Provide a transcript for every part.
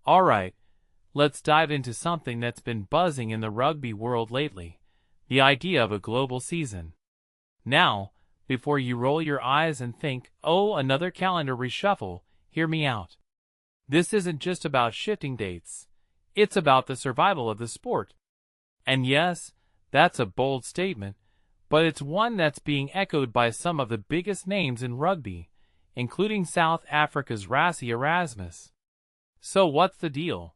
Alright, let's dive into something that's been buzzing in the rugby world lately, the idea of a global season. Now, before you roll your eyes and think, oh, another calendar reshuffle, hear me out. This isn't just about shifting dates. It's about the survival of the sport. And yes, that's a bold statement, but it's one that's being echoed by some of the biggest names in rugby, including South Africa's Rassie Erasmus. So what's the deal?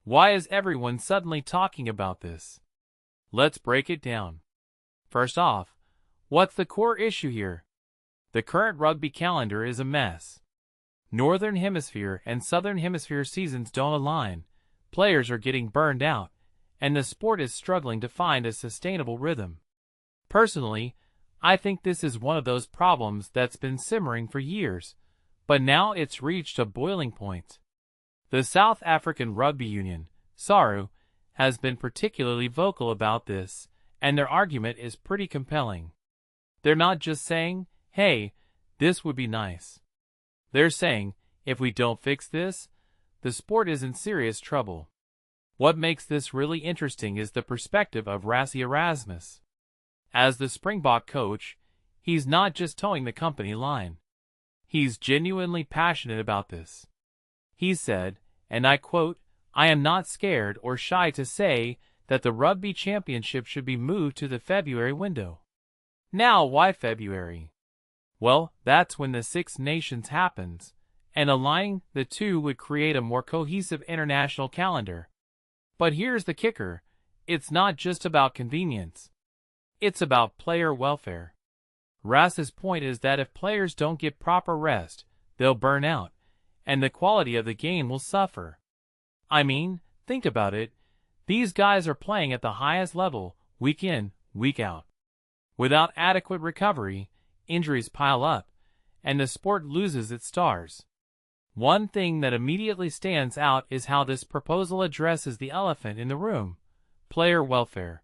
Why is everyone suddenly talking about this? Let's break it down. First off, what's the core issue here? The current rugby calendar is a mess. Northern Hemisphere and Southern Hemisphere seasons don't align, players are getting burned out, and the sport is struggling to find a sustainable rhythm. Personally, I think this is one of those problems that's been simmering for years, but now it's reached a boiling point. The South African Rugby Union, SARU, has been particularly vocal about this, and their argument is pretty compelling. They're not just saying, hey, this would be nice. They're saying, if we don't fix this, the sport is in serious trouble. What makes this really interesting is the perspective of Rassie Erasmus. As the Springbok coach, he's not just towing the company line. He's genuinely passionate about this. He said, and I quote, "I am not scared or shy to say that the Rugby Championship should be moved to the February window." Now, why February? Well, that's when the Six Nations happens, and aligning the two would create a more cohesive international calendar. But here's the kicker, it's not just about convenience. It's about player welfare. Rass's point is that if players don't get proper rest, they'll burn out, and the quality of the game will suffer. I mean, think about it. These guys are playing at the highest level, week in, week out. Without adequate recovery, injuries pile up, and the sport loses its stars. One thing that immediately stands out is how this proposal addresses the elephant in the room, player welfare.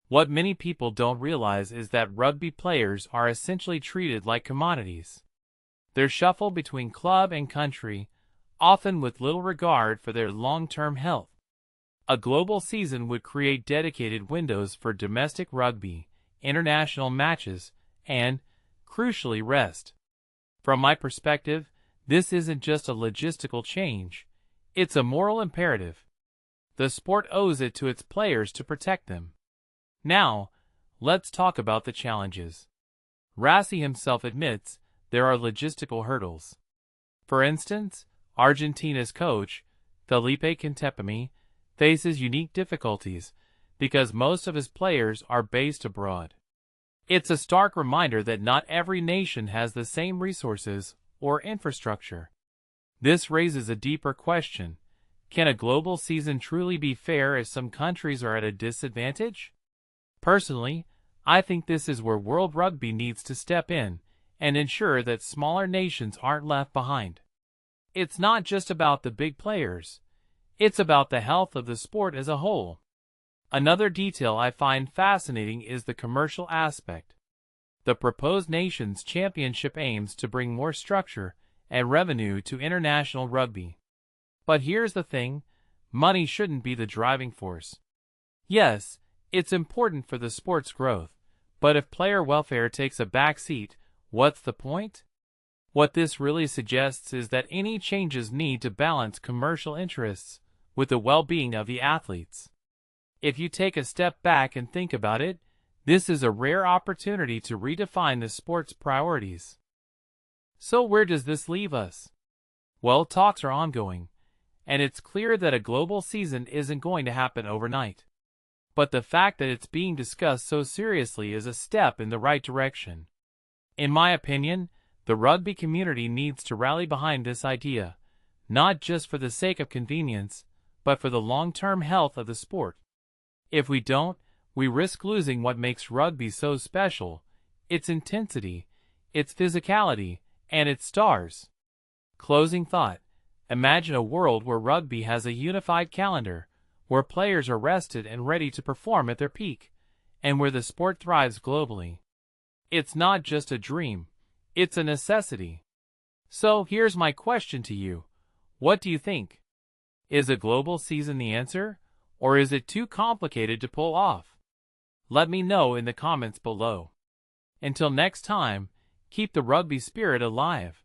What many people don't realize is that rugby players are essentially treated like commodities. They're shuffled between club and country, often with little regard for their long-term health. A global season would create dedicated windows for domestic rugby, international matches, and, crucially, rest. From my perspective, this isn't just a logistical change, it's a moral imperative. The sport owes it to its players to protect them. Now, let's talk about the challenges. Rassie himself admits there are logistical hurdles. For instance, Argentina's coach, Felipe Contepemi, faces unique difficulties because most of his players are based abroad. It's a stark reminder that not every nation has the same resources or infrastructure. This raises a deeper question. Can a global season truly be fair if some countries are at a disadvantage? Personally, I think this is where World Rugby needs to step in and ensure that smaller nations aren't left behind. It's not just about the big players. It's about the health of the sport as a whole. Another detail I find fascinating is the commercial aspect. The proposed Nations Championship aims to bring more structure and revenue to international rugby. But here's the thing, money shouldn't be the driving force. Yes, it's important for the sport's growth, but if player welfare takes a back seat, what's the point? What this really suggests is that any changes need to balance commercial interests with the well-being of the athletes. If you take a step back and think about it, this is a rare opportunity to redefine the sport's priorities. So where does this leave us? Well, talks are ongoing, and it's clear that a global season isn't going to happen overnight. But the fact that it's being discussed so seriously is a step in the right direction. In my opinion, the rugby community needs to rally behind this idea, not just for the sake of convenience, but for the long-term health of the sport. If we don't, we risk losing what makes rugby so special, its intensity, its physicality, and its stars. Closing thought. Imagine a world where rugby has a unified calendar, where players are rested and ready to perform at their peak, and where the sport thrives globally. It's not just a dream, it's a necessity. So here's my question to you. What do you think? Is a global season the answer, or is it too complicated to pull off? Let me know in the comments below. Until next time, keep the rugby spirit alive.